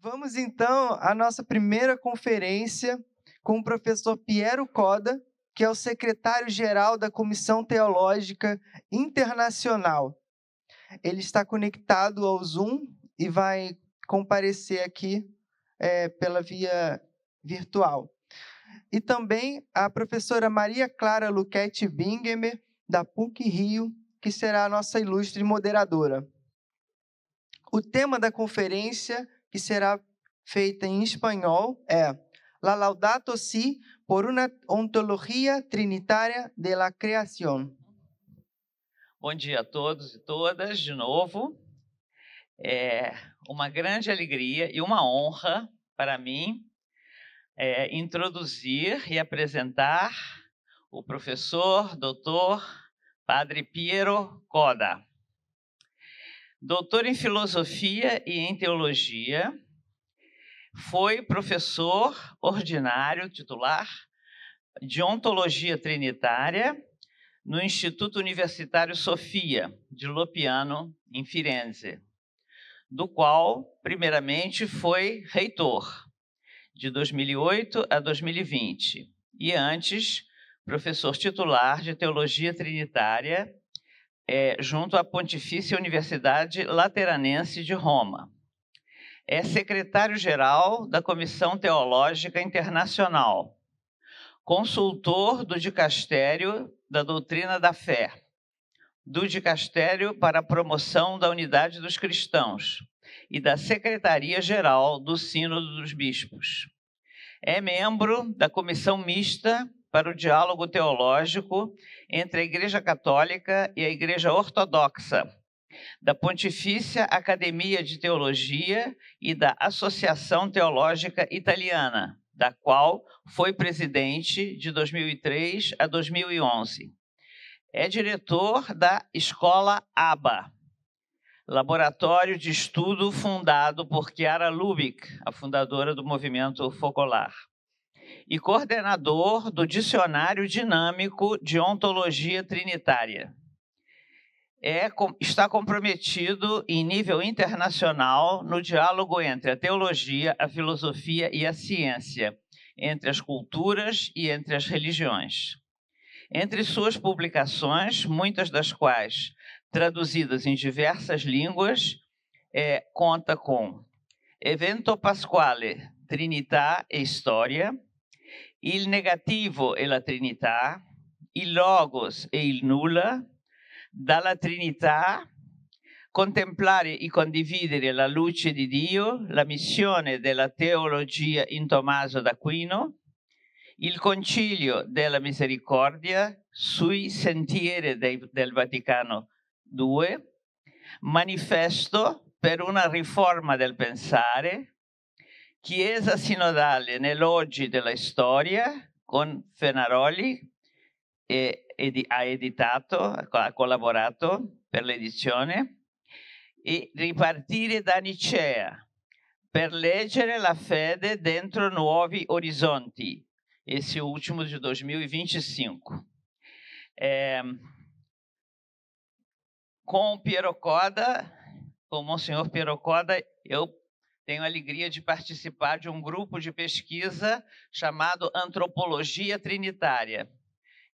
Vamos então à nossa primeira conferência com o professor Piero Coda, que é o secretário-geral da Comissão Teológica Internacional. Ele está conectado ao Zoom e vai comparecer aqui pela via virtual. E também a professora Maria Clara Luchetti Bingemer, da PUC-Rio, que será a nossa ilustre moderadora. O tema da conferência, que será feita em espanhol, é La Laudato Si por una ontología trinitaria de la creación. Bom dia a todos e todas, de novo. É uma grande alegria e uma honra para mim introduzir e apresentar o professor, doutor, padre Piero Coda. Doutor em filosofia e em teologia, foi professor ordinário titular de ontologia trinitária no Instituto Universitário Sofia, de Lopiano, em Firenze, do qual, primeiramente, foi reitor, de 2008 a 2020, e antes, professor titular de Teologia Trinitária, junto à Pontifícia Universidade Lateranense de Roma. É secretário-geral da Comissão Teológica Internacional, consultor do Dicastério da Doutrina da Fé, do Dicastério para a Promoção da Unidade dos Cristãos e da Secretaria-Geral do Sínodo dos Bispos. É membro da Comissão Mista para o Diálogo Teológico entre a Igreja Católica e a Igreja Ortodoxa, da Pontifícia Academia de Teologia e da Associação Teológica Italiana, da qual foi presidente de 2003 a 2011. É diretor da Escola ABA, laboratório de estudo fundado por Chiara Lubich, a fundadora do movimento Focolar, e coordenador do Dicionário Dinâmico de Ontologia Trinitária. Está comprometido em nível internacional no diálogo entre a teologia, a filosofia e a ciência, entre as culturas e entre as religiões. Entre suas publicações, muitas das quais traduzidas em diversas línguas, conta com Evento Pasquale, Trinità e Storia, Il Negativo e la Trinità, Il Logos e il Nulla, Dalla Trinità, Contemplare e condividere la luce di Dio, la missione della teologia in Tommaso d'Aquino, il Concilio della Misericordia sui sentieri del Vaticano II, Manifesto per una riforma del pensare, Chiesa sinodale nell'oggi della storia, con Fenaroli, ha collaborato per l'edizione, e Ripartire da Nicea, per leggere la fede dentro nuovi orizzonti, esse último de 2025. Com o Piero Coda, com o Monsenhor Piero Coda, eu tenho a alegria de participar de um grupo de pesquisa chamado Antropologia Trinitária,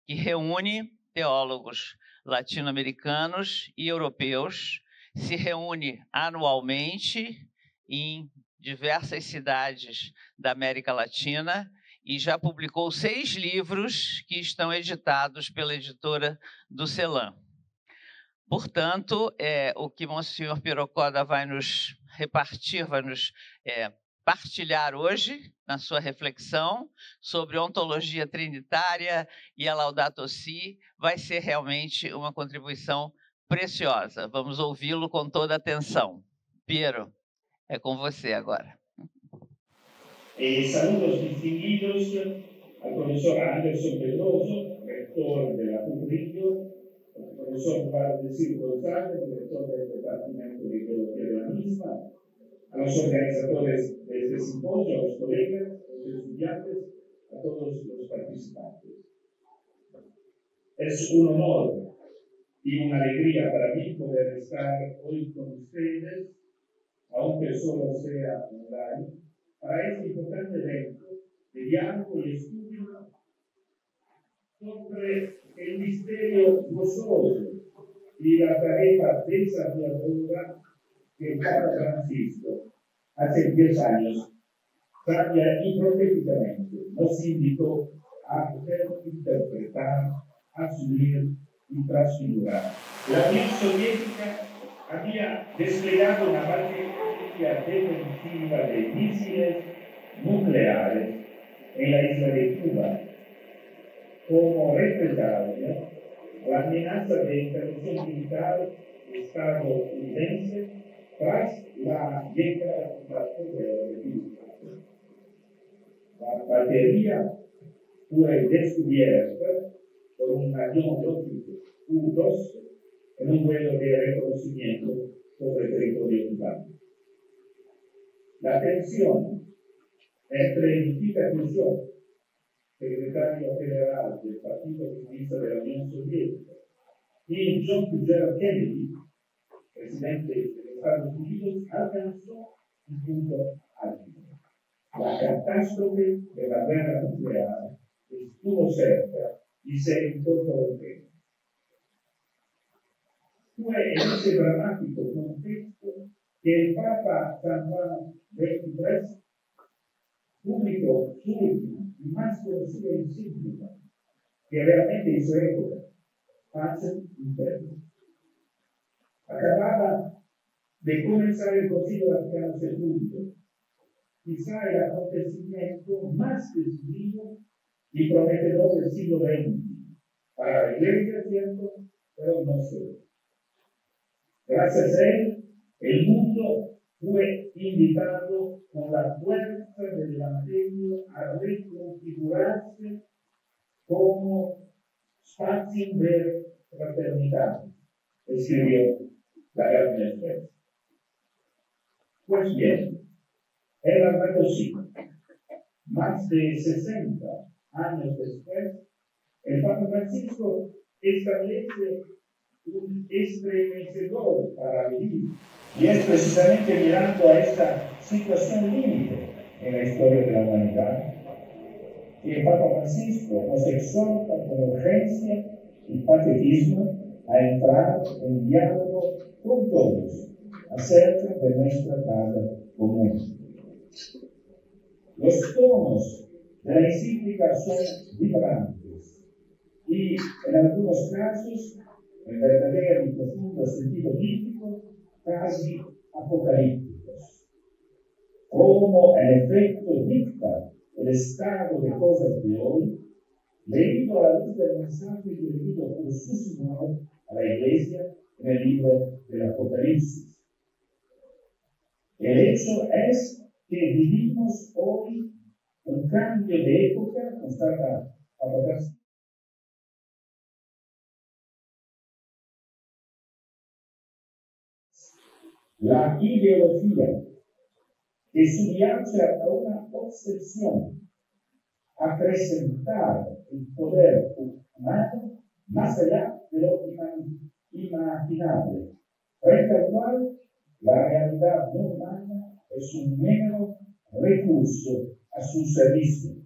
que reúne teólogos latino-americanos e europeus, se reúne anualmente em diversas cidades da América Latina e já publicou 6 livros que estão editados pela editora do Celan. Portanto, o que Monsenhor Piero Coda vai nos repartir, vai nos partilhar hoje, na sua reflexão sobre ontologia trinitária e a Laudato Si, vai ser realmente uma contribuição preciosa. Vamos ouvi-lo com toda atenção. Piero, é com você agora. Saludos distinguidos al profesor Anderson Pedroso, rector de la PUC-Rio, al profesor Juan de Circo González, director del Departamento de Teología de la misma, a los organizadores de este simposio, a los colegas, a los estudiantes, a todos los participantes. Es un honor y una alegría para mí poder estar hoy con ustedes aunque solo sea online, para este importante evento de diálogo y estudio sobre el misterio gozoso y la tarea desafiadora que el Papa Francisco hace 10 años sabia y proféticamente nos invitó a poder interpretar, asumir y transfigurar. La Unión Soviética había desplegado una materia defensiva de misiles nucleares en la isla de Cuba como represalia a la amenaza de intervención militar estadounidense tras la llegada de Cuba. La batería fue descubierta por un avión lógico U-2 en un vuelo de reconocimiento sobre el territorio cubano. La tensión entre Nikita Khrushchev, secretario general del Partido Comunista de la Unión Soviética, y John F. Kennedy, presidente de los Estados Unidos, alcanzó un punto álgido. La catástrofe de la guerra nuclear estuvo cerca y se incorporó. Fue en ese dramático contexto que el Papa San Juan XXIII publicó su última y más conocida encíclica, que realmente hizo época, Pacem in Terris. Acababa de comenzar el Concilio Vaticano II, quizá el acontecimiento más decisivo y prometedor del siglo XX, para la Iglesia, ¿cierto? Pero no solo. Gracias a él, el mundo fue invitado con la fuerza del Evangelio a reconfigurarse como spazio de fraternidad, escribió la Gaudium et Spes. Pues bien, el Armagosino, más de 60 años después, el Papa Francisco establece un estremecedor para vivir, y es precisamente mirando a esta situación límite en la historia de la humanidad que el Papa Francisco nos exhorta con urgencia y patetismo a entrar en diálogo con todos acerca de nuestra casa común. Los tonos de la encíclica son vibrantes y, en algunos casos, en verdadero y profundo sentido bíblico, casi apocalípticos. Como el efecto dicta el estado de cosas de hoy, leído a la luz del mensaje dirigido por su Señor a la Iglesia en el libro del Apocalipsis. El hecho es que vivimos hoy un cambio de época, constata Papa Francisco. La ideología que subyacente a una obsesión a presentar el poder humano más allá de lo imaginable, frente al cual la realidad no humana es un mero recurso a su servicio.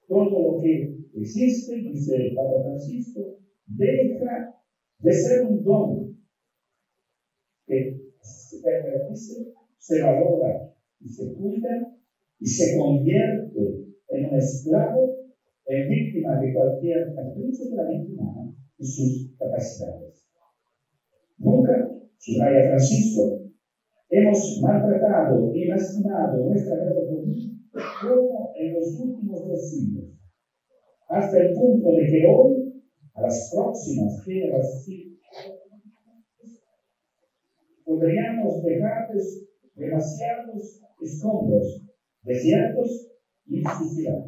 Todo lo que existe, dice el Papa Francisco, deja de ser un don que se permite, se valora y se cuida y se convierte en un esclavo, en víctima de cualquier capricho de la mente humana y sus capacidades. Nunca, subraya Francisco, hemos maltratado y lastimado nuestra vida común como en los últimos 2 siglos, hasta el punto de que hoy, a las próximas generaciones, podríamos dejarles demasiados escombros, desiertos y suciedad.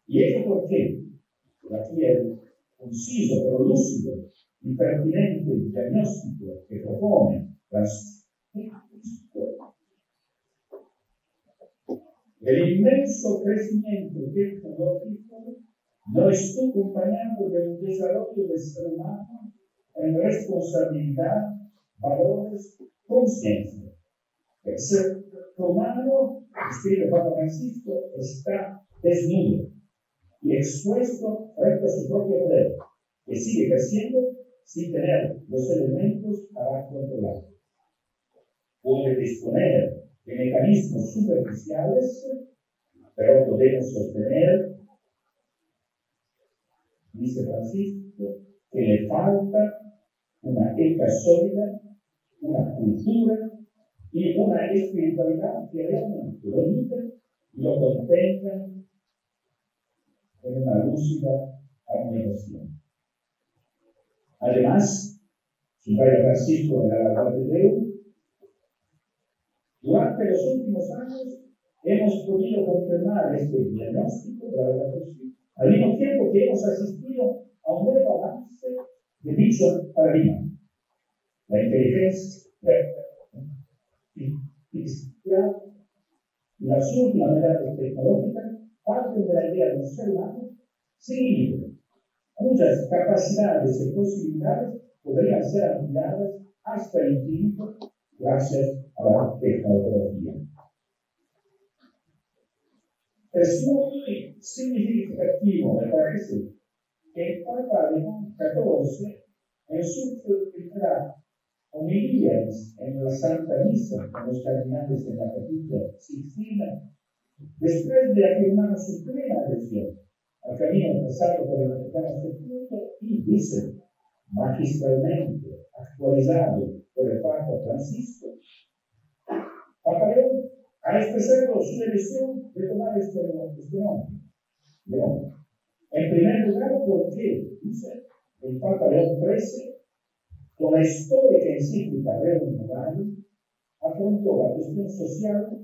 ¿Y ello por qué? Por aquí el conciso, pero lúcido y pertinente diagnóstico que propone el inmenso crecimiento tecnológico no estuvo acompañado de un desarrollo del ser humano en responsabilidad, valores, conciencia. El ser humano, escribe Papa Francisco, está desnudo y expuesto frente a su propio poder, que sigue creciendo sin tener los elementos para controlar. Puede disponer de mecanismos superficiales, pero podemos sostener, dice Francisco, que le falta una ética sólida, una cultura y una espiritualidad que realmente lo libre y lo contenga en una lúcida armonización. Además, subraya Francisco en la Laudato Deum, durante los últimos años hemos podido confirmar este diagnóstico de la Laudato Si, al mismo tiempo que hemos asistido a un nuevo avance de dicho paradigma. La inteligencia artificial y las últimas novedades tecnológicas parten de la idea de un ser humano sin límite, cuyas capacidades y posibilidades podrían ser ampliadas hasta el infinito gracias a la tecnología. Es muy significativo, me parece, que el Papa León XIV, en su primera homilía en la Santa Misa, con los cardinales en la Capilla Sixtina, después de afirmar su plena adhesión al camino trazado por el Vaticano II, y dice, magistralmente actualizado por el Papa Francisco, Papa León ha expresado su elección de tomar este nombre. León. En primer lugar, porque, dice el Papa León XIII, con la histórica encíclica Rerum Novarum, afrontó la cuestión social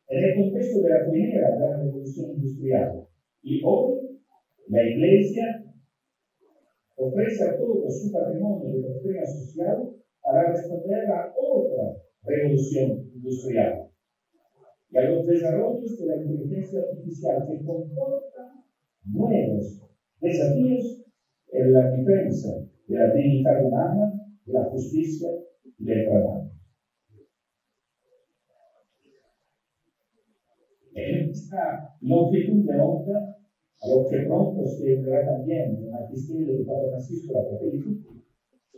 en el contexto de la primera gran revolución industrial. Y hoy, la Iglesia ofrece a todo su patrimonio de doctrina social para responder a otra revolución industrial y a los desarrollos de la inteligencia artificial que comportan nuevos desafíos en la defensa de la dignidad humana, de la justicia y del trabajo. En esta longitud de onda, a lo que pronto se verá también en el magisterio del Papa Francisco la Apocalipsis,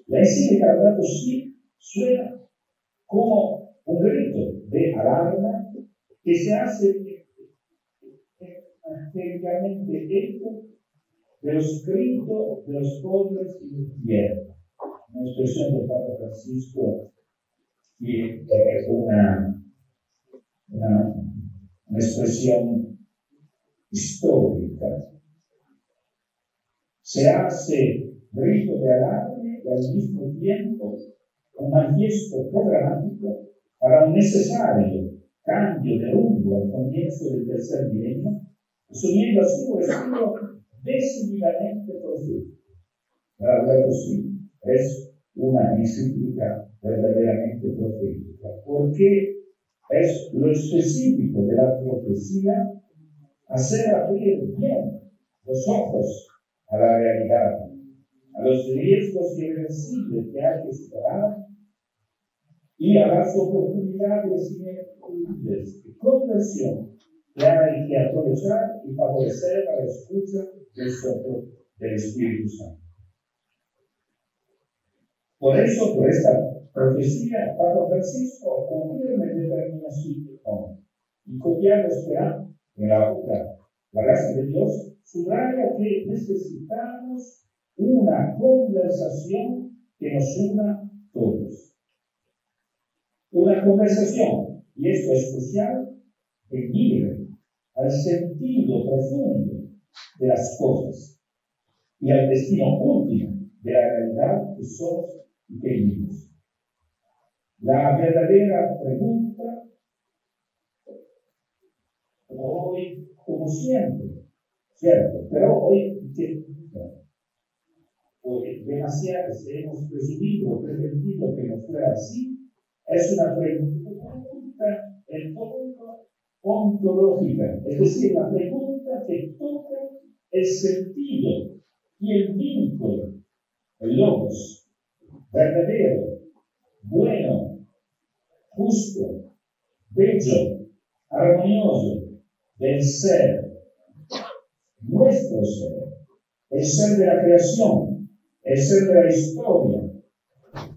la encíclica Laudato Si suena como un grito de alarma que se hace técnicamente eco de los gritos de los pobres y de tierra. Una expresión del Papa Francisco que es una expresión histórica. Se hace grito de alarme y al mismo tiempo un manifiesto programático para un necesario cambio de rumbo al comienzo del tercer milenio, asumiendo así un estilo decididamente profético. La Laudato Si es una encíclica verdaderamente profética, porque es lo específico de la profecía hacer abrir bien los ojos a la realidad, a los riesgos irreversibles que hay que superar y a las oportunidades ineludibles de conversión que hay que aprovechar y favorecer a la escucha del soplo del Espíritu Santo. Por eso, por esta profecía, Papa Francisco, con firme determinación y confiando esperanza en la obra, la gracia de Dios, subraya que necesitamos una conversación que nos una todos. Una conversación, y esto es crucial, que mire al sentido profundo de las cosas y al destino último de la realidad que somos y que vivimos. La verdadera pregunta, hoy, como siempre, ¿cierto? Pero hoy, demasiadas hemos presumido, pretendido que no fuera así, es una pregunta en fondo ontológica, es decir, la pregunta que toca el sentido y el vínculo, el logos, verdadero, bueno, justo, bello, armonioso del ser, nuestro ser, el ser de la creación, el ser de la historia,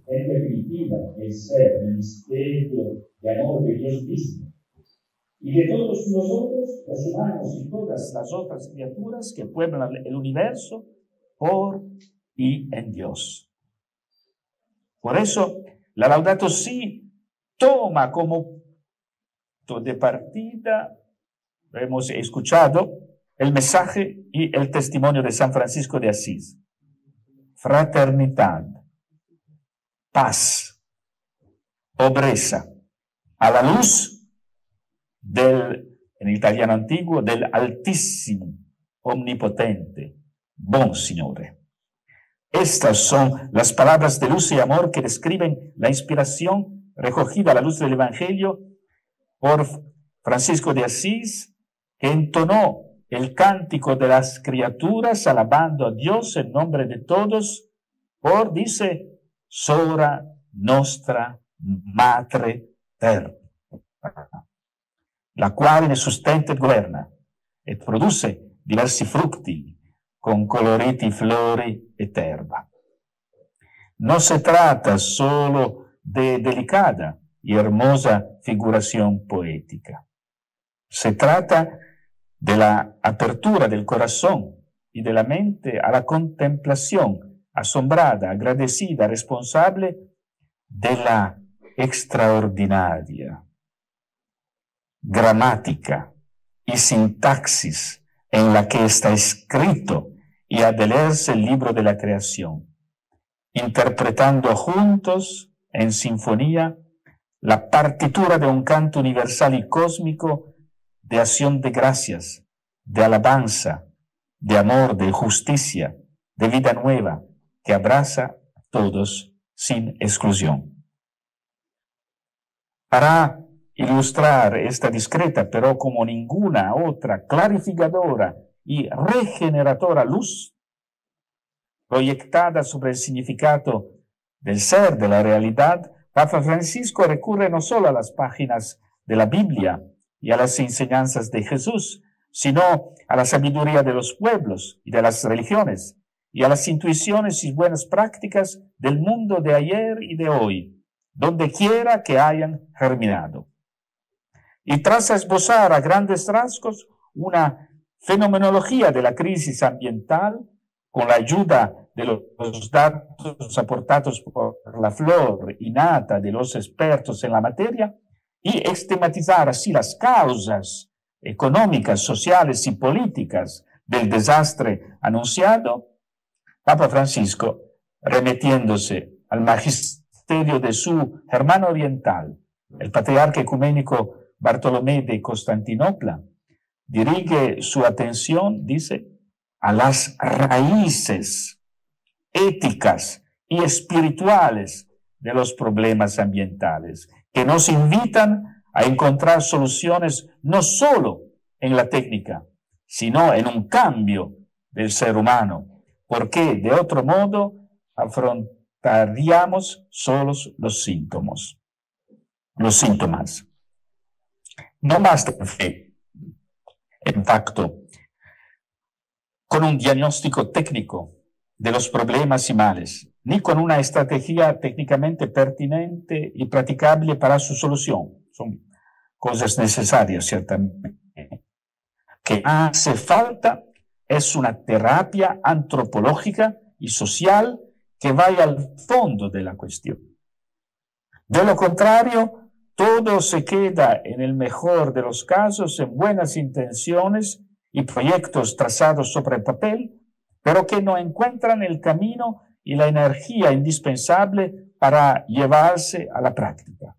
en definitiva, el ser, el misterio de amor de Dios mismo. Y de todos nosotros, los humanos y todas las otras criaturas que pueblan el universo por y en Dios. Por eso, la Laudato Si toma como punto de partida, hemos escuchado, el mensaje y el testimonio de San Francisco de Asís. Fraternidad, paz, pobreza, a la luz en italiano antiguo, del Altissimo, Omnipotente, Bon Signore. Estas son las palabras de luz y amor que describen la inspiración recogida a la luz del Evangelio por Francisco de Asís, que entonó el cántico de las criaturas alabando a Dios en nombre de todos dice, Sora nostra Matre Terra, la quale sustenta e governa e produce diversi frutti con coloriti flori e terba. No se trata solo de delicada y hermosa figuración poética. Se trata de la apertura del corazón y de la mente a la contemplación asombrada, agradecida, responsable de la extraordinaria gramática y sintaxis en la que está escrito y ha de leerse el libro de la creación, interpretando juntos, en sinfonía, la partitura de un canto universal y cósmico de acción de gracias, de alabanza, de amor, de justicia, de vida nueva, que abraza a todos sin exclusión. Para ilustrar esta discreta, pero como ninguna otra, clarificadora y regeneradora luz, proyectada sobre el significado del ser, de la realidad, Papa Francisco recurre no solo a las páginas de la Biblia y a las enseñanzas de Jesús, sino a la sabiduría de los pueblos y de las religiones, y a las intuiciones y buenas prácticas del mundo de ayer y de hoy, donde quiera que hayan germinado. Y tras esbozar a grandes rasgos una fenomenología de la crisis ambiental, con la ayuda de los datos aportados por la flor innata de los expertos en la materia, y estigmatizar así las causas económicas, sociales y políticas del desastre anunciado, Papa Francisco, remitiéndose al magisterio de su hermano oriental, el patriarca ecuménico Bartolomé de Constantinopla, dirige su atención, dice, a las raíces éticas y espirituales de los problemas ambientales, que nos invitan a encontrar soluciones no solo en la técnica, sino en un cambio del ser humano, porque de otro modo afrontaríamos solos los síntomas. No basta fe, en facto, con un diagnóstico técnico de los problemas y males, ni con una estrategia técnicamente pertinente y practicable para su solución. Son cosas necesarias, ciertamente. Que hace falta es una terapia antropológica y social que vaya al fondo de la cuestión. De lo contrario, todo se queda, en el mejor de los casos, en buenas intenciones y proyectos trazados sobre el papel, pero que no encuentran el camino y la energía indispensable para llevarse a la práctica.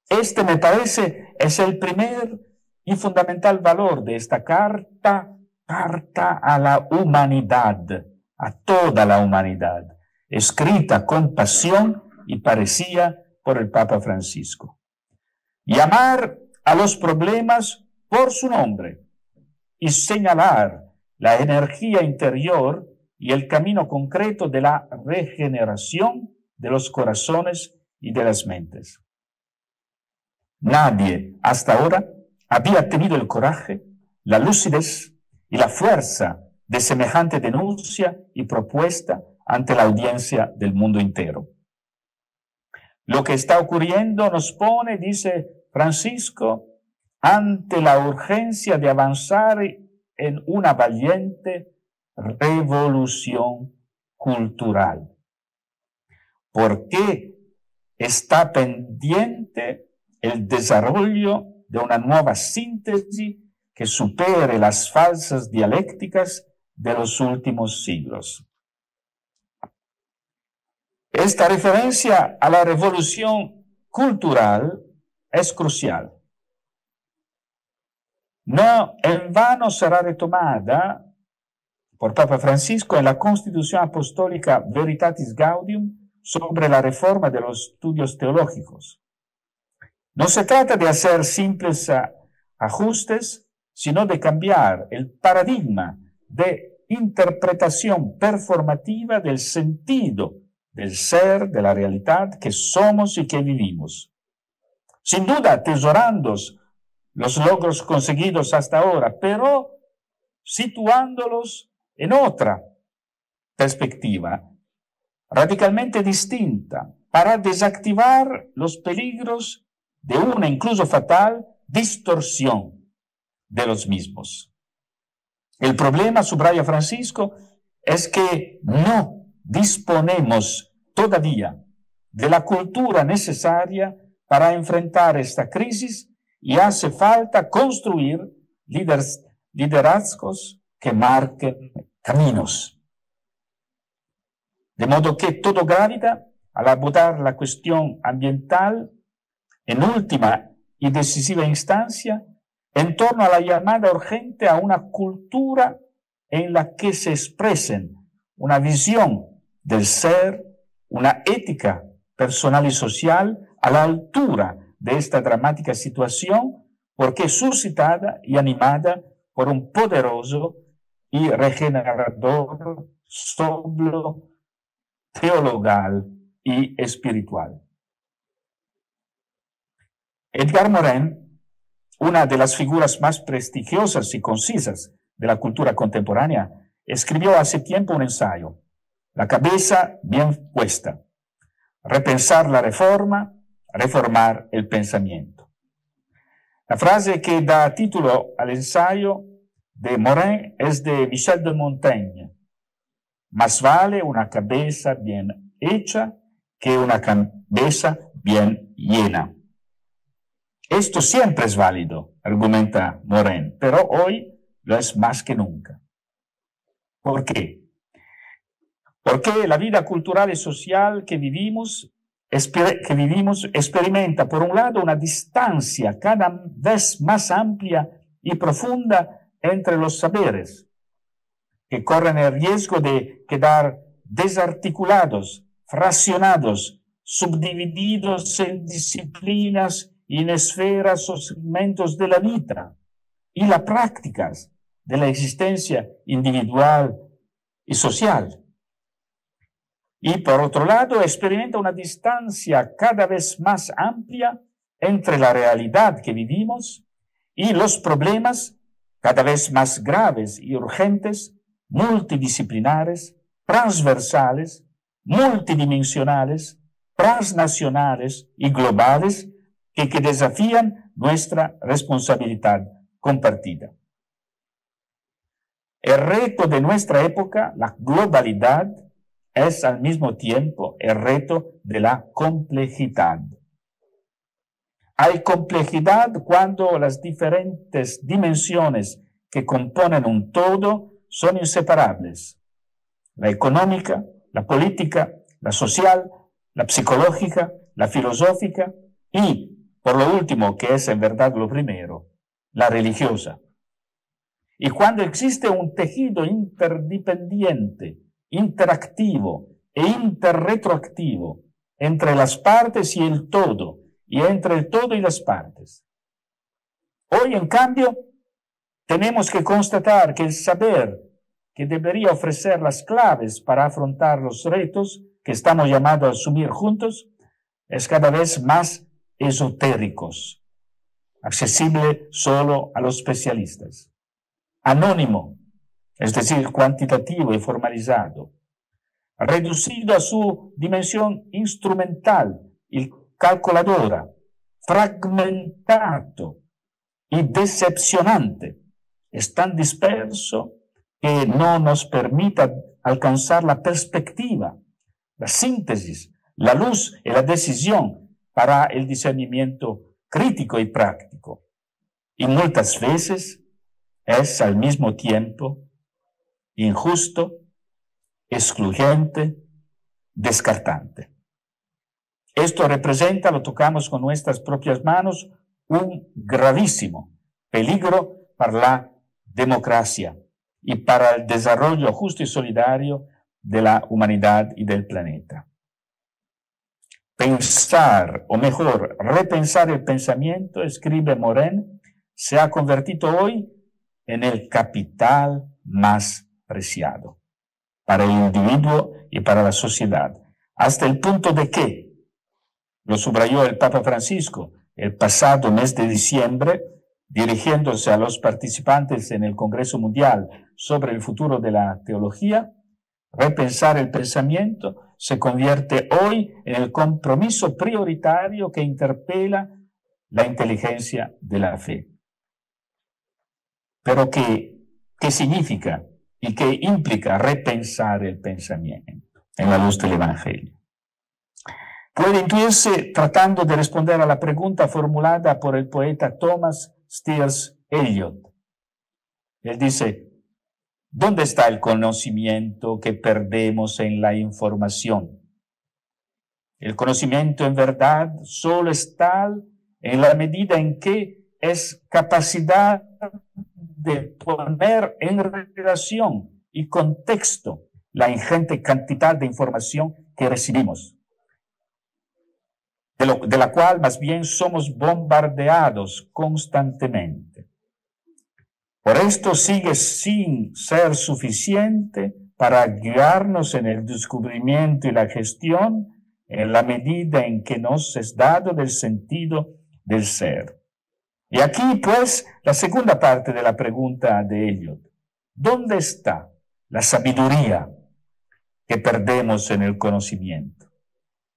Este, me parece, es el primer y fundamental valor de esta carta a la humanidad, a toda la humanidad, escrita con pasión y parecía por el Papa Francisco. Llamar a los problemas por su nombre y señalar la energía interior y el camino concreto de la regeneración de los corazones y de las mentes. Nadie hasta ahora había tenido el coraje, la lucidez y la fuerza de semejante denuncia y propuesta ante la audiencia del mundo entero. Lo que está ocurriendo nos pone, dice Francisco, ante la urgencia de avanzar en una valiente revolución cultural. ¿Por qué está pendiente el desarrollo de una nueva síntesis que supere las falsas dialécticas de los últimos siglos? Esta referencia a la revolución cultural es crucial. No en vano será retomada por Papa Francisco en la Constitución Apostólica Veritatis Gaudium sobre la reforma de los estudios teológicos. No se trata de hacer simples ajustes, sino de cambiar el paradigma de interpretación performativa del sentido del ser, de la realidad que somos y que vivimos. Sin duda, atesorando los logros conseguidos hasta ahora, pero situándolos en otra perspectiva, radicalmente distinta, para desactivar los peligros de una incluso fatal distorsión de los mismos. El problema, subraya Francisco, es que no disponemos todavía de la cultura necesaria para enfrentar esta crisis y hace falta construir liderazgos que marquen caminos. De modo que todo gravita al abordar la cuestión ambiental, en última y decisiva instancia, en torno a la llamada urgente a una cultura en la que se expresen una visión del ser, una ética personal y social a la altura de esta dramática situación, porque es suscitada y animada por un poderoso y regenerador soplo teologal y espiritual. Edgar Morin, una de las figuras más prestigiosas y concisas de la cultura contemporánea, escribió hace tiempo un ensayo, La cabeza bien puesta, repensar la reforma, reformar el pensamiento. La frase que da título al ensayo de Morin es de Michel de Montaigne. Más vale una cabeza bien hecha que una cabeza bien llena. Esto siempre es válido, argumenta Morin, pero hoy lo es más que nunca. ¿Por qué? Porque la vida cultural y social que vivimos experimenta, por un lado, una distancia cada vez más amplia y profunda entre los saberes, que corren el riesgo de quedar desarticulados, fraccionados, subdivididos en disciplinas y en esferas o segmentos de la vida y las prácticas de la existencia individual y social. Y por otro lado, experimenta una distancia cada vez más amplia entre la realidad que vivimos y los problemas cada vez más graves y urgentes, multidisciplinares, transversales, multidimensionales, transnacionales y globales que desafían nuestra responsabilidad compartida. El reto de nuestra época, la globalidad, es al mismo tiempo el reto de la complejidad. Hay complejidad cuando las diferentes dimensiones que componen un todo son inseparables. La económica, la política, la social, la psicológica, la filosófica y, por lo último, que es en verdad lo primero, la religiosa. Y cuando existe un tejido interdependiente, interactivo e interretroactivo entre las partes y el todo, y entre el todo y las partes. Hoy, en cambio, tenemos que constatar que el saber que debería ofrecer las claves para afrontar los retos que estamos llamados a asumir juntos es cada vez más esotéricos, accesible solo a los especialistas. Anónimo, es decir, cuantitativo y formalizado. Reducido a su dimensión instrumental y calculadora. Fragmentado y decepcionante. Es tan disperso que no nos permita alcanzar la perspectiva, la síntesis, la luz y la decisión para el discernimiento crítico y práctico. Y muchas veces es al mismo tiempo injusto, excluyente, descartante. Esto representa, lo tocamos con nuestras propias manos, un gravísimo peligro para la democracia y para el desarrollo justo y solidario de la humanidad y del planeta. Pensar, o mejor, repensar el pensamiento, escribe Morin, se ha convertido hoy en el capital más preciado para el individuo y para la sociedad, hasta el punto de que, lo subrayó el Papa Francisco el pasado mes de diciembre, dirigiéndose a los participantes en el Congreso Mundial sobre el futuro de la teología, repensar el pensamiento se convierte hoy en el compromiso prioritario que interpela la inteligencia de la fe. Pero ¿qué significa y qué implica repensar el pensamiento en la luz del Evangelio? Puede intuirse tratando de responder a la pregunta formulada por el poeta Thomas Steers Eliot. Él dice, ¿dónde está el conocimiento que perdemos en la información? El conocimiento en verdad solo es tal en la medida en que es capacidad de poner en relación y contexto la ingente cantidad de información que recibimos, de la cual más bien somos bombardeados constantemente. Por esto sigue sin ser suficiente para guiarnos en el descubrimiento y la gestión en la medida en que nos es dado del sentido del ser. Y aquí, pues, la segunda parte de la pregunta de Eliot. ¿Dónde está la sabiduría que perdemos en el conocimiento?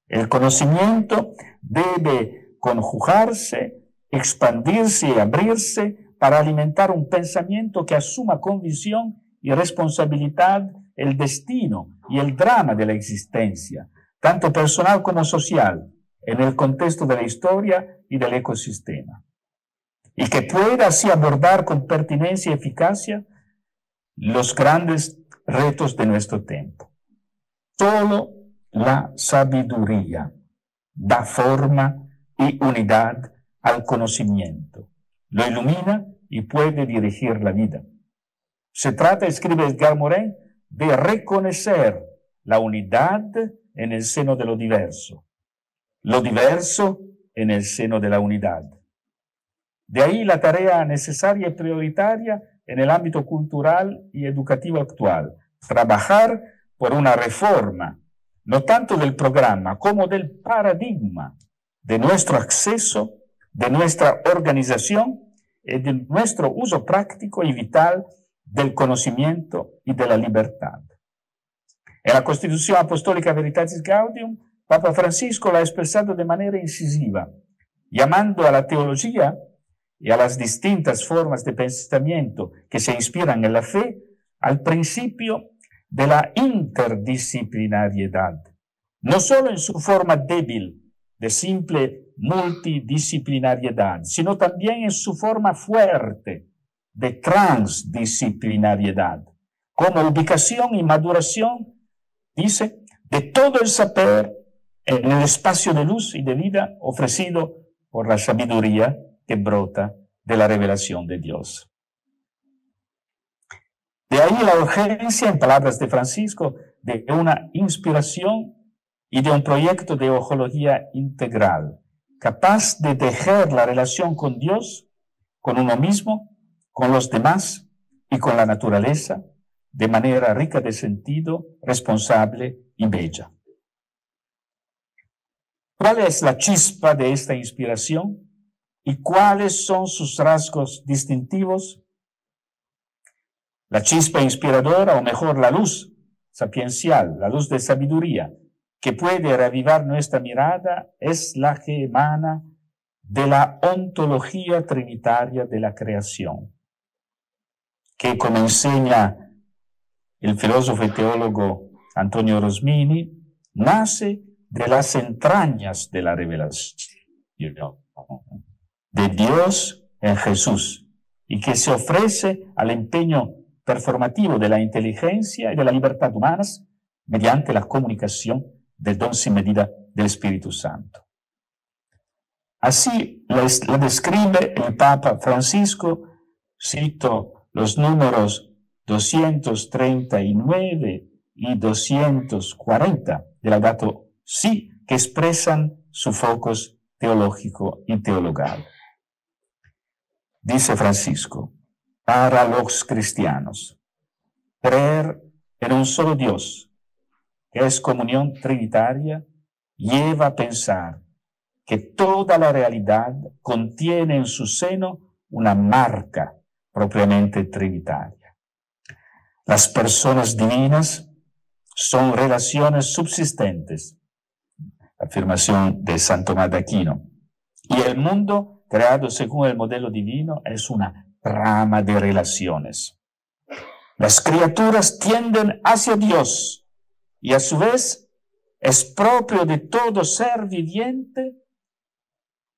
El conocimiento debe conjugarse, expandirse y abrirse para alimentar un pensamiento que asuma con visión y responsabilidad el destino y el drama de la existencia, tanto personal como social, en el contexto de la historia y del ecosistema. Y que pueda así abordar con pertinencia y eficacia los grandes retos de nuestro tiempo. Solo la sabiduría da forma y unidad al conocimiento, lo ilumina y puede dirigir la vida. Se trata, escribe Edgar Morin, de reconocer la unidad en el seno de lo diverso en el seno de la unidad. De ahí la tarea necesaria y prioritaria en el ámbito cultural y educativo actual, trabajar por una reforma, no tanto del programa como del paradigma de nuestro acceso, de nuestra organización y de nuestro uso práctico y vital del conocimiento y de la libertad. En la Constitución Apostólica Veritatis Gaudium, Papa Francisco la ha expresado de manera incisiva, llamando a la teología y a las distintas formas de pensamiento que se inspiran en la fe al principio de la interdisciplinariedad, no solo en su forma débil de simple multidisciplinariedad, sino también en su forma fuerte de transdisciplinariedad, como ubicación y maduración, dice, de todo el saber en el espacio de luz y de vida ofrecido por la sabiduría que brota de la revelación de Dios. De ahí la urgencia, en palabras de Francisco, de una inspiración y de un proyecto de ecología integral, capaz de tejer la relación con Dios, con uno mismo, con los demás y con la naturaleza, de manera rica de sentido, responsable y bella. ¿Cuál es la chispa de esta inspiración? ¿Y cuáles son sus rasgos distintivos? La chispa inspiradora, o mejor, la luz sapiencial, la luz de sabiduría, que puede reavivar nuestra mirada, es la que emana de la ontología trinitaria de la creación, que, como enseña el filósofo y teólogo Antonio Rosmini, nace de las entrañas de la revelación de Dios en Jesús, y que se ofrece al empeño performativo de la inteligencia y de la libertad humanas mediante la comunicación del don sin medida del Espíritu Santo. Así la describe el Papa Francisco, cito los números 239 y 240 del Laudato Si, que expresan su focus teológico y teologal. Dice Francisco: para los cristianos, creer en un solo Dios, que es comunión trinitaria, lleva a pensar que toda la realidad contiene en su seno una marca propiamente trinitaria. Las personas divinas son relaciones subsistentes, afirmación de San Tomás de Aquino, y el mundo creado según el modelo divino es una rama de relaciones. Las criaturas tienden hacia Dios y a su vez es propio de todo ser viviente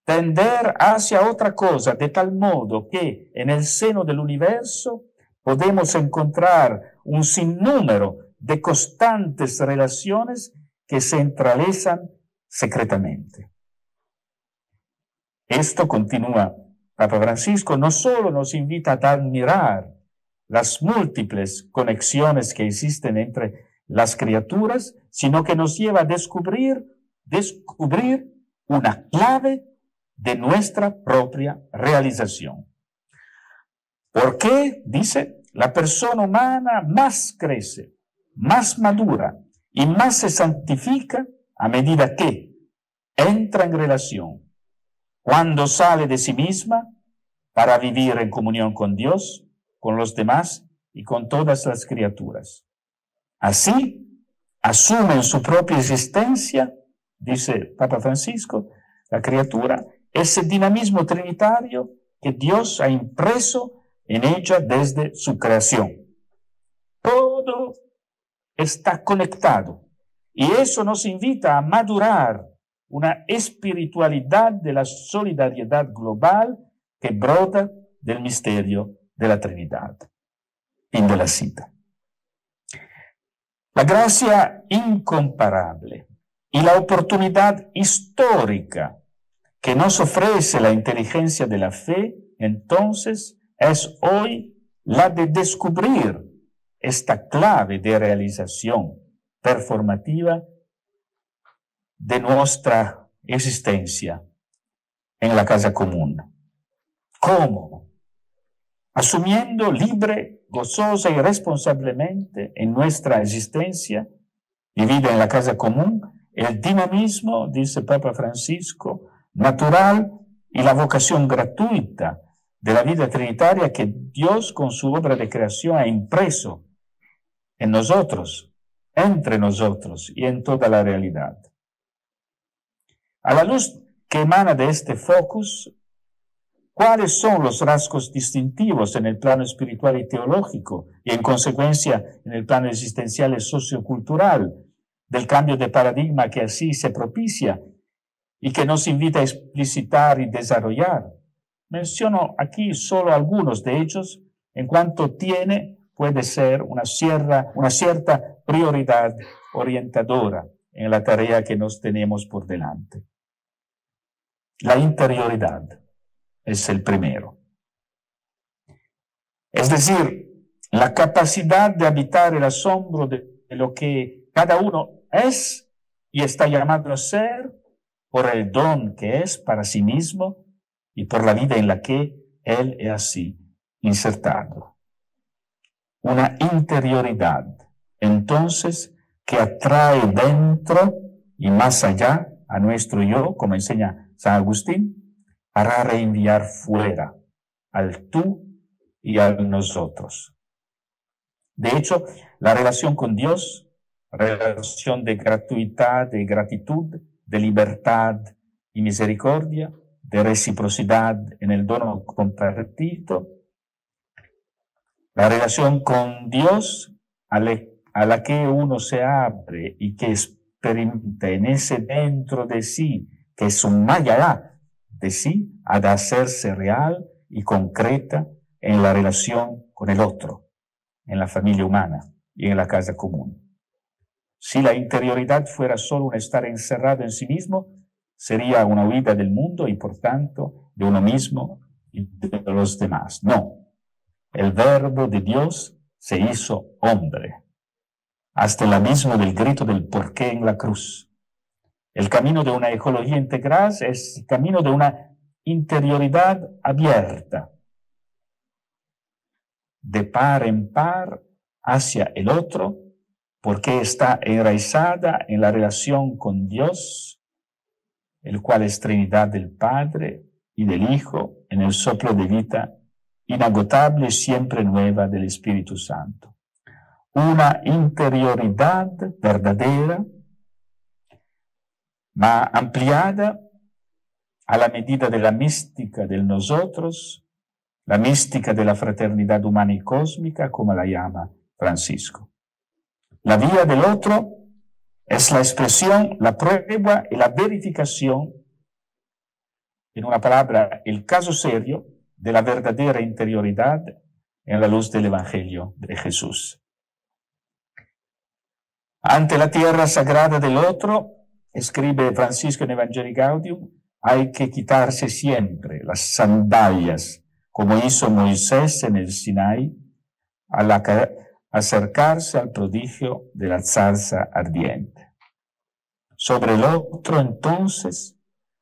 tender hacia otra cosa, de tal modo que en el seno del universo podemos encontrar un sinnúmero de constantes relaciones que se entrelazan secretamente. Esto, continúa Papa Francisco, no solo nos invita a admirar las múltiples conexiones que existen entre las criaturas, sino que nos lleva a descubrir una clave de nuestra propia realización. ¿Por qué? Dice, la persona humana más crece, más madura y más se santifica a medida que entra en relación, cuando sale de sí misma para vivir en comunión con Dios, con los demás y con todas las criaturas. Así, asume en su propia existencia, dice Papa Francisco, la criatura, ese dinamismo trinitario que Dios ha impreso en ella desde su creación. Todo está conectado y eso nos invita a madurar una espiritualidad de la solidaridad global que brota del misterio de la Trinidad. Fin de la cita. La gracia incomparable y la oportunidad histórica que nos ofrece la inteligencia de la fe, entonces, es hoy la de descubrir esta clave de realización performativa de nuestra existencia en la casa común. ¿Cómo? Asumiendo libre, gozosa y responsablemente en nuestra existencia vivida en la casa común, el dinamismo, dice Papa Francisco, natural y la vocación gratuita de la vida trinitaria que Dios con su obra de creación ha impreso en nosotros, entre nosotros y en toda la realidad. A la luz que emana de este focus, ¿cuáles son los rasgos distintivos en el plano espiritual y teológico y en consecuencia en el plano existencial y sociocultural del cambio de paradigma que así se propicia y que nos invita a explicitar y desarrollar? Menciono aquí solo algunos de ellos, en cuanto puede ser una cierta prioridad orientadora en la tarea que nos tenemos por delante. La interioridad es el primero. Es decir, la capacidad de habitar el asombro de lo que cada uno es y está llamado a ser por el don que es para sí mismo y por la vida en la que él es así insertado. Una interioridad, entonces, que atrae dentro y más allá a nuestro yo, como enseña San Agustín, para reenviar fuera al tú y al nosotros. De hecho, la relación con Dios, relación de gratuidad, de gratitud, de libertad y misericordia, de reciprocidad en el dono compartido, la relación con Dios a la que uno se abre y que experimenta en ese dentro de sí, que es un más allá de sí, ha de hacerse real y concreta en la relación con el otro, en la familia humana y en la casa común. Si la interioridad fuera solo un estar encerrado en sí mismo, sería una huida del mundo y por tanto de uno mismo y de los demás. No, el Verbo de Dios se hizo hombre, hasta el abismo del grito del porqué en la cruz. El camino de una ecología integral es el camino de una interioridad abierta, de par en par hacia el otro, porque está enraizada en la relación con Dios, el cual es Trinidad del Padre y del Hijo, en el soplo de vida inagotable y siempre nueva del Espíritu Santo. Una interioridad verdadera, más ampliada a la medida de la mística del nosotros, la mística de la fraternidad humana y cósmica, como la llama Francisco. La vía del otro es la expresión, la prueba y la verificación, en una palabra, el caso serio de la verdadera interioridad en la luz del Evangelio de Jesús. Ante la tierra sagrada del otro, escribe Francisco en Evangelii Gaudium, hay que quitarse siempre las sandalias, como hizo Moisés en el Sinai, al acercarse al prodigio de la zarza ardiente. Sobre el otro, entonces,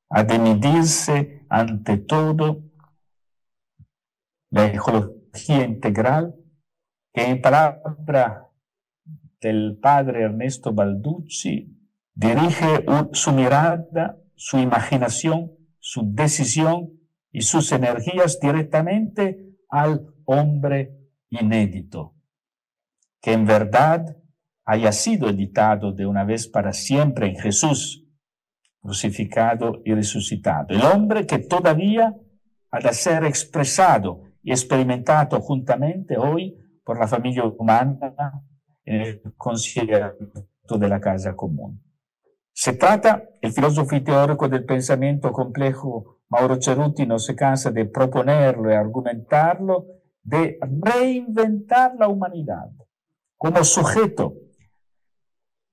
ha de medirse ante todo la ecología integral, que en palabra del padre Ernesto Balducci dirige su mirada, su imaginación, su decisión y sus energías directamente al hombre inédito, que en verdad haya sido editado de una vez para siempre en Jesús, crucificado y resucitado. El hombre que todavía ha de ser expresado y experimentado juntamente hoy por la familia humana en el concierto de la casa común. Se trata, el filósofo y teórico del pensamiento complejo Mauro Ceruti no se cansa de proponerlo y argumentarlo, de reinventar la humanidad como sujeto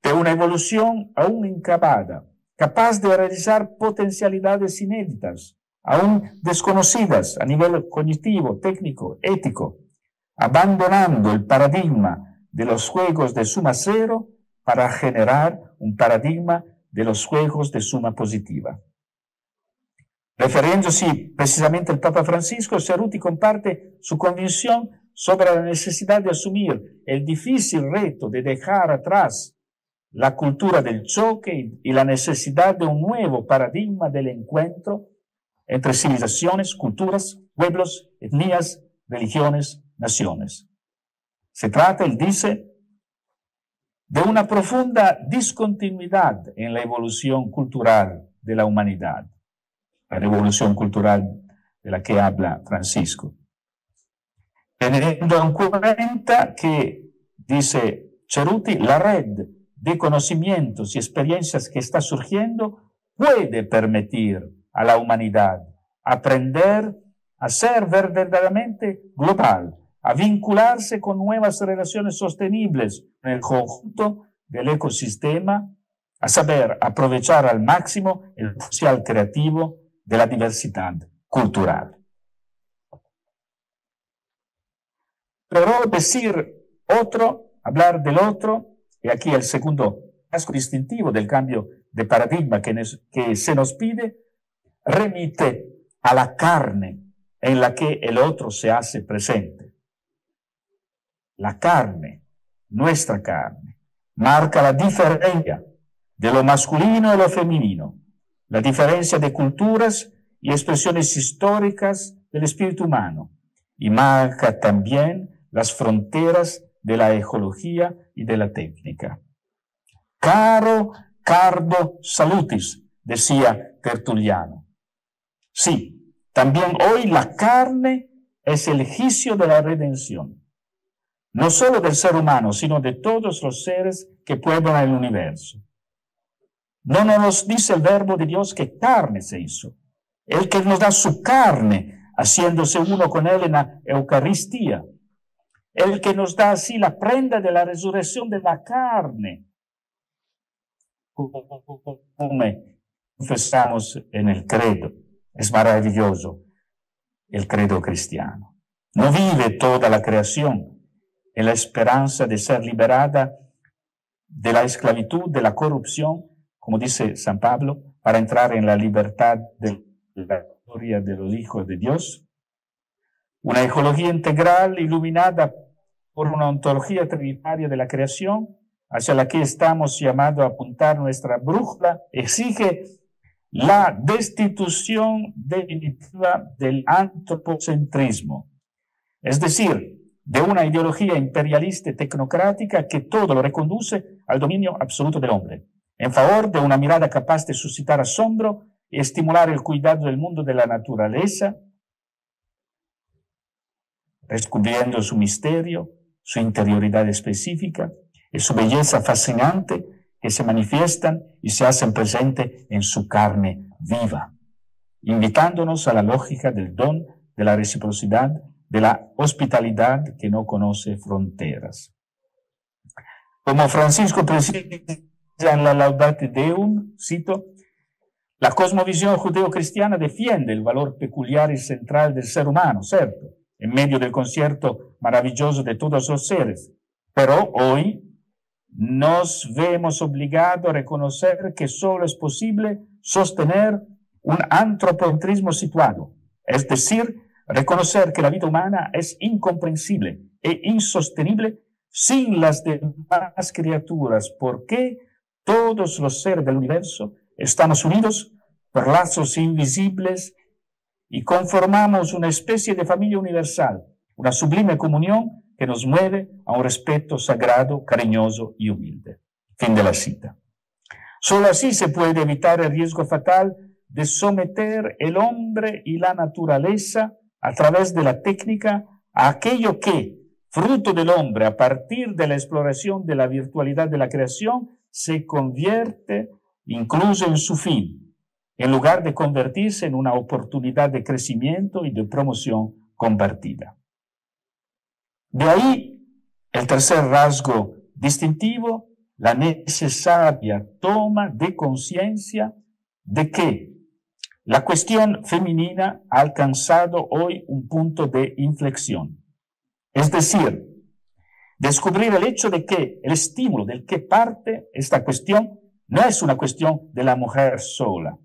de una evolución aún incavada, capaz de realizar potencialidades inéditas, aún desconocidas a nivel cognitivo, técnico, ético, abandonando el paradigma de los juegos de suma cero para generar un paradigma de los juegos de suma positiva. Refiriéndose precisamente al Papa Francisco, Ceruti comparte su convicción sobre la necesidad de asumir el difícil reto de dejar atrás la cultura del choque y la necesidad de un nuevo paradigma del encuentro entre civilizaciones, culturas, pueblos, etnias, religiones, naciones. Se trata, él dice, de una profunda discontinuidad en la evolución cultural de la humanidad, la revolución cultural de la que habla Francisco. Teniendo en cuenta que, dice Ceruti, la red de conocimientos y experiencias que está surgiendo puede permitir a la humanidad aprender a ser verdaderamente global, a vincularse con nuevas relaciones sostenibles en el conjunto del ecosistema, a saber aprovechar al máximo el potencial creativo de la diversidad cultural. Pero decir otro, hablar del otro, y aquí el segundo rasgo distintivo del cambio de paradigma que se nos pide, remite a la carne en la que el otro se hace presente. La carne, nuestra carne, marca la diferencia de lo masculino y lo femenino, la diferencia de culturas y expresiones históricas del espíritu humano, y marca también las fronteras de la ecología y de la técnica. Caro cardo salutis, decía Tertuliano. Sí, también hoy la carne es el juicio de la redención, no solo del ser humano, sino de todos los seres que pueblan el universo. No nos dice el verbo de Dios que carne se hizo, el que nos da su carne, haciéndose uno con él en la Eucaristía, el que nos da así la prenda de la resurrección de la carne, como confesamos en el credo. Es maravilloso el credo cristiano. No vive toda la creación en la esperanza de ser liberada de la esclavitud, de la corrupción, como dice San Pablo, para entrar en la libertad de la gloria de los hijos de Dios. Una ecología integral iluminada por una ontología trinitaria de la creación, hacia la que estamos llamados a apuntar nuestra brújula, exige la destitución definitiva del antropocentrismo, es decir, de una ideología imperialista y tecnocrática que todo lo reconduce al dominio absoluto del hombre, en favor de una mirada capaz de suscitar asombro y estimular el cuidado del mundo de la naturaleza, descubriendo su misterio, su interioridad específica y su belleza fascinante, que se manifiestan y se hacen presente en su carne viva, invitándonos a la lógica del don, de la reciprocidad, de la hospitalidad que no conoce fronteras. Como Francisco precisa en la Laudate Deum, cito, la cosmovisión judeo-cristiana defiende el valor peculiar y central del ser humano, ¿cierto?, en medio del concierto maravilloso de todos los seres, pero hoy nos vemos obligados a reconocer que solo es posible sostener un antropocentrismo situado, es decir, reconocer que la vida humana es incomprensible e insostenible sin las demás criaturas, porque todos los seres del universo estamos unidos por lazos invisibles y conformamos una especie de familia universal, una sublime comunión que nos mueve a un respeto sagrado, cariñoso y humilde. Fin de la cita. Solo así se puede evitar el riesgo fatal de someter el hombre y la naturaleza a través de la técnica a aquello que, fruto del hombre a partir de la exploración de la virtualidad de la creación, se convierte incluso en su fin, en lugar de convertirse en una oportunidad de crecimiento y de promoción compartida. De ahí el tercer rasgo distintivo, la necesaria toma de conciencia de que la cuestión femenina ha alcanzado hoy un punto de inflexión. Es decir, descubrir el hecho de que el estímulo del que parte esta cuestión no es una cuestión de la mujer sola,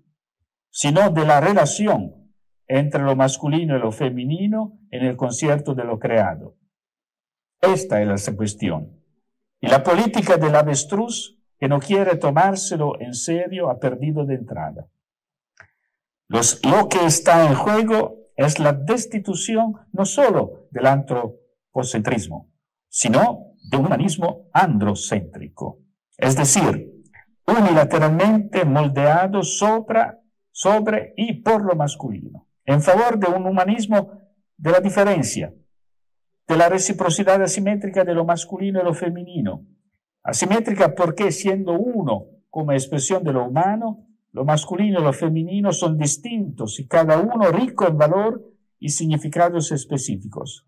sino de la relación entre lo masculino y lo femenino en el concierto de lo creado. Esta es la cuestión. Y la política del avestruz, que no quiere tomárselo en serio, ha perdido de entrada. Lo que está en juego es la destitución no solo del antropocentrismo, sino de un humanismo androcéntrico, es decir, unilateralmente moldeado sobre y por lo masculino, en favor de un humanismo de la diferencia, de la reciprocidad asimétrica de lo masculino y lo femenino. Asimétrica porque, siendo uno como expresión de lo humano, lo masculino y lo femenino son distintos y cada uno rico en valor y significados específicos.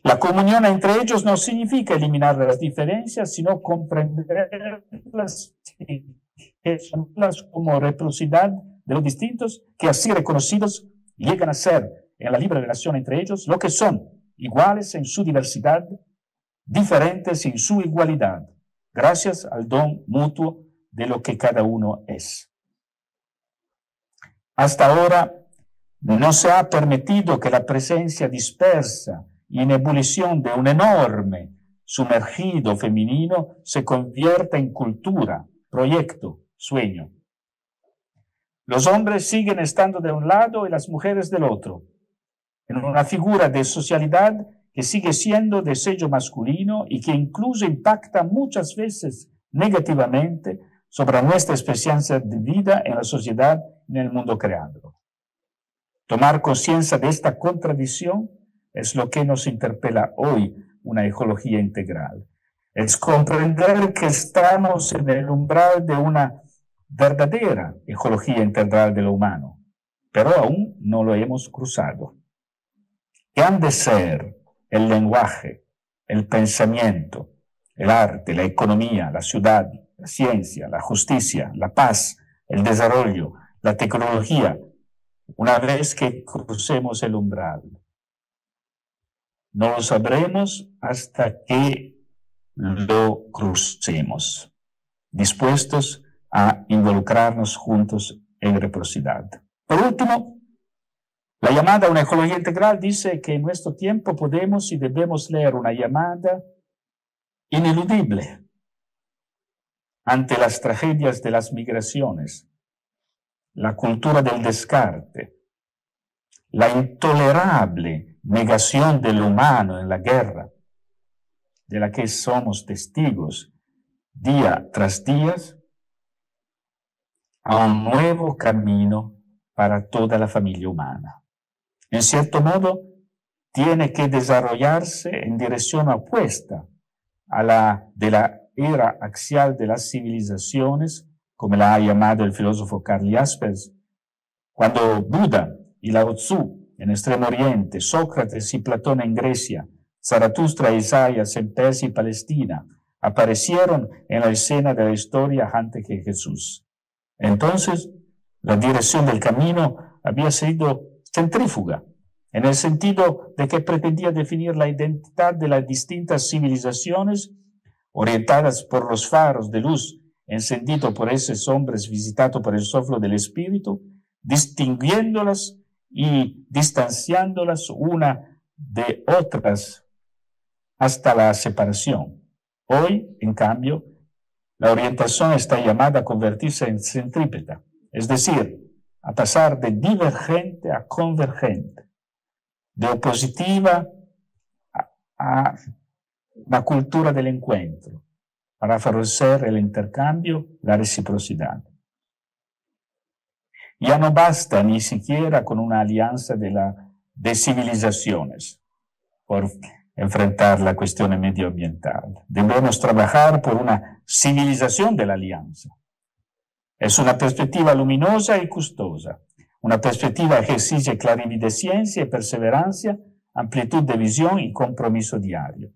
La comunión entre ellos no significa eliminar las diferencias, sino comprenderlas como reciprocidad de los distintos, que así reconocidos llegan a ser en la libre relación entre ellos lo que son, iguales en su diversidad, diferentes en su igualdad, gracias al don mutuo de lo que cada uno es. Hasta ahora no se ha permitido que la presencia dispersa y en ebullición de un enorme sumergido femenino se convierta en cultura, proyecto, sueño. Los hombres siguen estando de un lado y las mujeres del otro, en una figura de socialidad que sigue siendo de sello masculino y que incluso impacta muchas veces negativamente sobre nuestra experiencia de vida en la sociedad y en el mundo creado. Tomar conciencia de esta contradicción es lo que nos interpela hoy una ecología integral. Es comprender que estamos en el umbral de una verdadera ecología integral de lo humano, pero aún no lo hemos cruzado. ¿Qué han de ser el lenguaje, el pensamiento, el arte, la economía, la ciudad, la ciencia, la justicia, la paz, el desarrollo, la tecnología, una vez que crucemos el umbral? No lo sabremos hasta que lo crucemos, dispuestos a involucrarnos juntos en reciprocidad. Por último, la llamada a una ecología integral dice que en nuestro tiempo podemos y debemos leer una llamada ineludible ante las tragedias de las migraciones, la cultura del descarte, la intolerable negación del humano en la guerra, de la que somos testigos día tras día, a un nuevo camino para toda la familia humana. En cierto modo, tiene que desarrollarse en dirección opuesta a la de la era axial de las civilizaciones, como la ha llamado el filósofo Karl Jaspers, cuando Buda y Lao Tzu en Extremo Oriente, Sócrates y Platón en Grecia, Zaratustra e Isaías en Persia y Palestina, aparecieron en la escena de la historia antes que Jesús. Entonces, la dirección del camino había sido centrífuga, en el sentido de que pretendía definir la identidad de las distintas civilizaciones orientadas por los faros de luz encendidos por esos hombres visitados por el soplo del Espíritu, distinguiéndolas y distanciándolas una de otras hasta la separación. Hoy, en cambio, la orientación está llamada a convertirse en centrípeta, es decir, a pasar de divergente a convergente, de opositiva a la cultura del encuentro, para favorecer el intercambio, la reciprocidad. Ya no basta ni siquiera con una alianza de civilizaciones por enfrentar la cuestión medioambiental. Debemos trabajar por una civilización de la alianza. Es una perspectiva luminosa y costosa, una perspectiva que exige clarividencia y perseverancia, amplitud de visión y compromiso diario.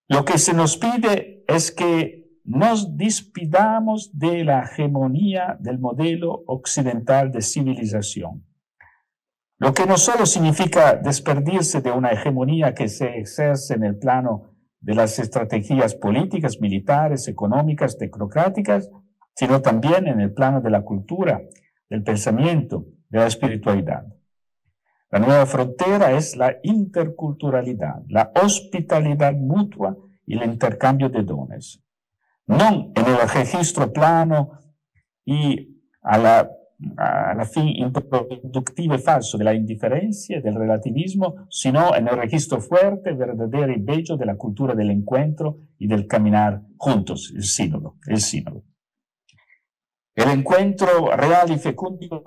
Lo que se nos pide es que nos despidamos de la hegemonía del modelo occidental de civilización, lo que no solo significa despedirse de una hegemonía que se ejerce en el plano de las estrategias políticas, militares, económicas, tecnocráticas, sino también en el plano de la cultura, del pensamiento, de la espiritualidad. La nueva frontera es la interculturalidad, la hospitalidad mutua y el intercambio de dones. No en el registro plano y a la fin improductivo y falso de la indiferencia y del relativismo, sino en el registro fuerte, verdadero y bello de la cultura del encuentro y del caminar juntos, el sínodo. El encuentro real y fecundo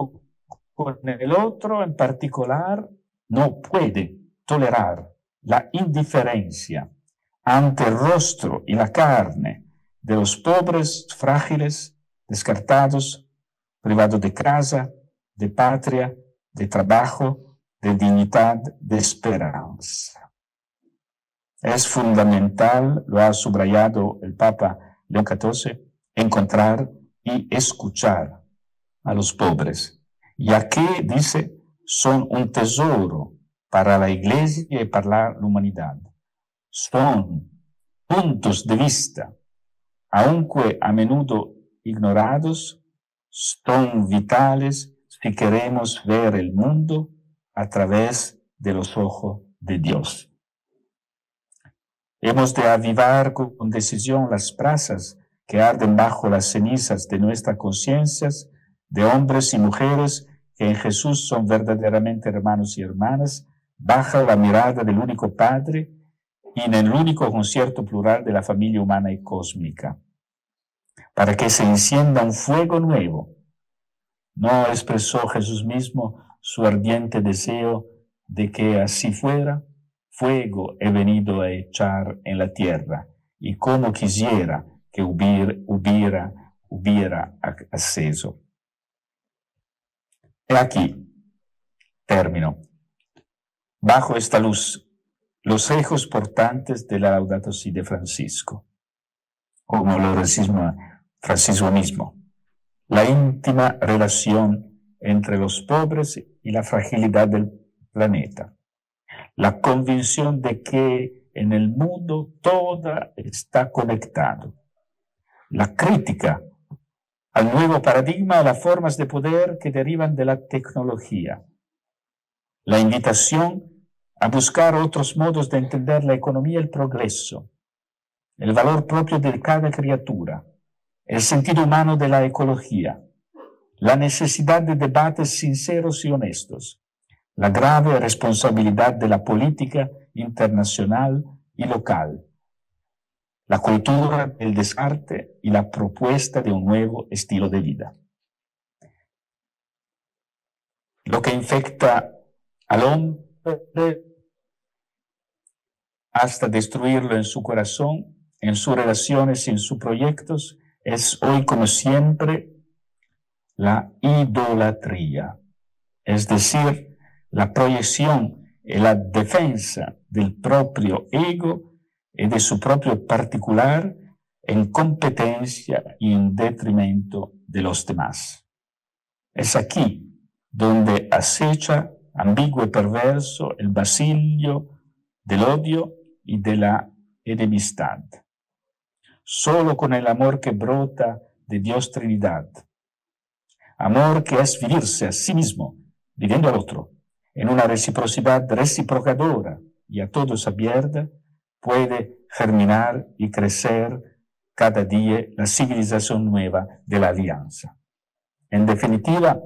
con el otro en particular no puede tolerar la indiferencia ante el rostro y la carne de los pobres, frágiles, descartados, privados de casa, de patria, de trabajo, de dignidad, de esperanza. Es fundamental, lo ha subrayado el Papa León XIV, encontrar y escuchar a los pobres, ya que, dice, son un tesoro para la Iglesia y para la humanidad. Son puntos de vista, aunque a menudo ignorados, son vitales si queremos ver el mundo a través de los ojos de Dios. Hemos de avivar con decisión las brasas que arden bajo las cenizas de nuestras conciencias de hombres y mujeres que en Jesús son verdaderamente hermanos y hermanas, bajo la mirada del único Padre y en el único concierto plural de la familia humana y cósmica, para que se encienda un fuego nuevo. ¿No expresó Jesús mismo su ardiente deseo de que así fuera? Fuego he venido a echar en la tierra, y como quisiera que hubiera ascenso. He aquí, término, bajo esta luz, los ejos portantes de la Laudato Si de Francisco, como lo decimos Francisco mismo, la íntima relación entre los pobres y la fragilidad del planeta, la convicción de que en el mundo todo está conectado, la crítica al nuevo paradigma a las formas de poder que derivan de la tecnología, la invitación a buscar otros modos de entender la economía y el progreso, el valor propio de cada criatura, el sentido humano de la ecología, la necesidad de debates sinceros y honestos, la grave responsabilidad de la política internacional y local, la cultura del descarte y la propuesta de un nuevo estilo de vida. Lo que infecta al hombre hasta destruirlo en su corazón, en sus relaciones y en sus proyectos, es hoy como siempre la idolatría, es decir, la proyección y la defensa del propio ego y de su propio particular en competencia y en detrimento de los demás. Es aquí donde acecha ambiguo y perverso el vacío del odio y de la enemistad. Solo con el amor que brota de Dios Trinidad, amor que es vivirse a sí mismo, viviendo al otro, en una reciprocidad reciprocadora y a todos abierta, puede germinar y crecer cada día la civilización nueva de la alianza. En definitiva,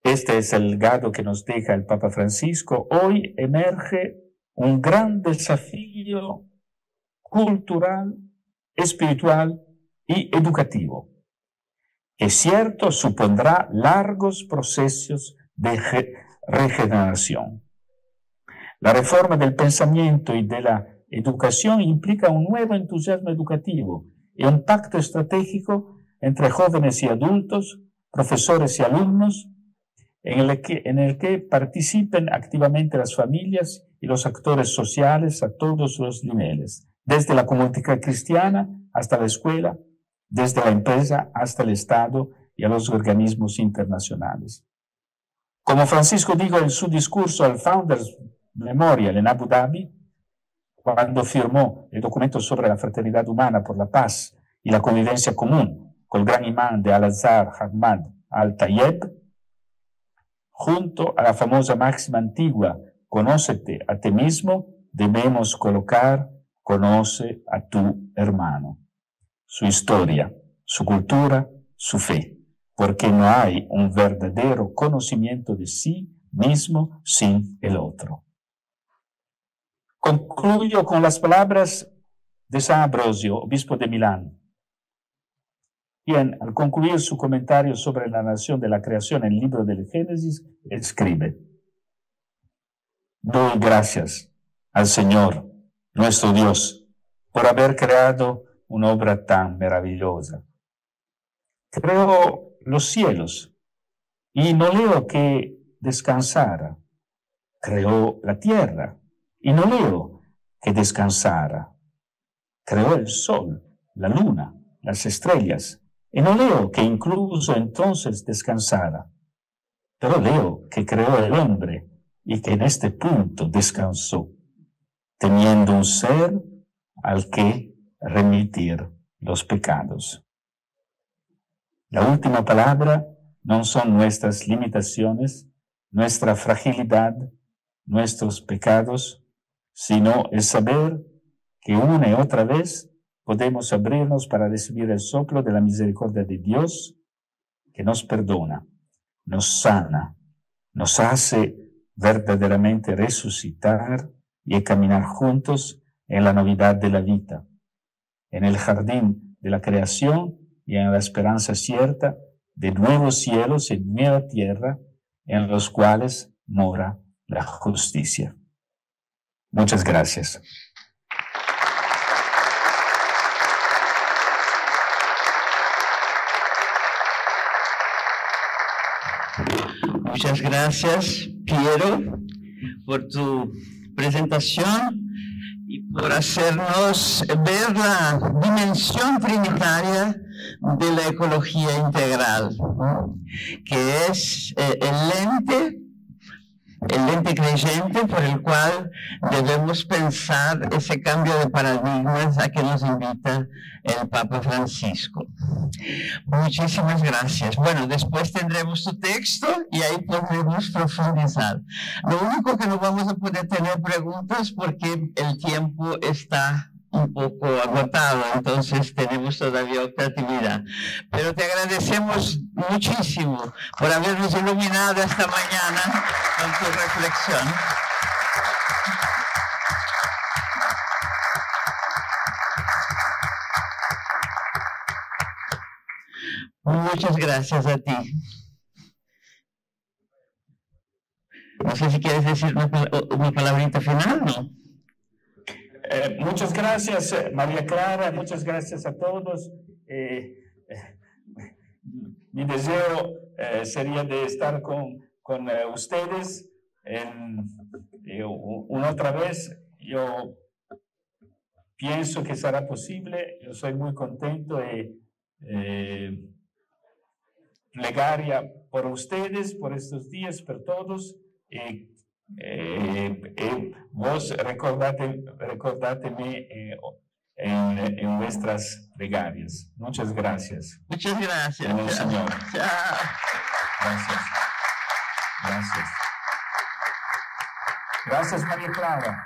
este es el legado que nos deja el Papa Francisco. Hoy emerge un gran desafío cultural, espiritual y educativo, que cierto supondrá largos procesos de regeneración. La reforma del pensamiento y de la educación implica un nuevo entusiasmo educativo y un pacto estratégico entre jóvenes y adultos, profesores y alumnos, en el que participen activamente las familias y los actores sociales a todos los niveles, desde la comunidad cristiana hasta la escuela, desde la empresa hasta el Estado y a los organismos internacionales. Como Francisco dijo en su discurso al Founders Memorial en Abu Dhabi, cuando firmó el documento sobre la fraternidad humana por la paz y la convivencia común con el gran imán de Al-Azhar, Ahmad al-Tayeb, junto a la famosa máxima antigua, conócete a ti mismo, debemos colocar, conoce a tu hermano, su historia, su cultura, su fe, porque no hay un verdadero conocimiento de sí mismo sin el otro. Concluyo con las palabras de San Ambrosio, obispo de Milán, quien, al concluir su comentario sobre la narración de la creación en el libro del Génesis, escribe: doy gracias al Señor, nuestro Dios, por haber creado una obra tan maravillosa. Creó los cielos y no leo que descansara. Creó la tierra y no leo que descansara. Creó el sol, la luna, las estrellas, y no leo que incluso entonces descansara. Pero leo que creó el hombre y que en este punto descansó, teniendo un ser al que remitir los pecados. La última palabra no son nuestras limitaciones, nuestra fragilidad, nuestros pecados, sino el saber que una y otra vez podemos abrirnos para recibir el soplo de la misericordia de Dios, que nos perdona, nos sana, nos hace verdaderamente resucitar y caminar juntos en la novedad de la vida, en el jardín de la creación y en la esperanza cierta de nuevos cielos y nueva tierra en los cuales mora la justicia. Muchas gracias. Muchas gracias, Piero, por tu presentación y por hacernos ver la dimensión trinitaria de la ecología integral, que es el lente creyente por el cual debemos pensar ese cambio de paradigmas a que nos invita el Papa Francisco. Muchísimas gracias. Bueno, después tendremos tu texto y ahí podremos profundizar. Lo único que no vamos a poder tener preguntas porque el tiempo está un poco agotado, entonces tenemos todavía otra actividad. Pero te agradecemos muchísimo por habernos iluminado esta mañana con tu reflexión. Muchas gracias a ti. No sé si quieres decir una palabrita final, ¿no? Muchas gracias, María Clara, muchas gracias a todos. Mi deseo sería de estar con ustedes una otra vez. Yo pienso que será posible. Yo soy muy contento de plegaria por ustedes, por estos días, por todos. Vos recordáteme en vuestras plegarias. Muchas gracias. Muchas gracias. En el Señor. Chao. Gracias. Gracias. Gracias, María Clara.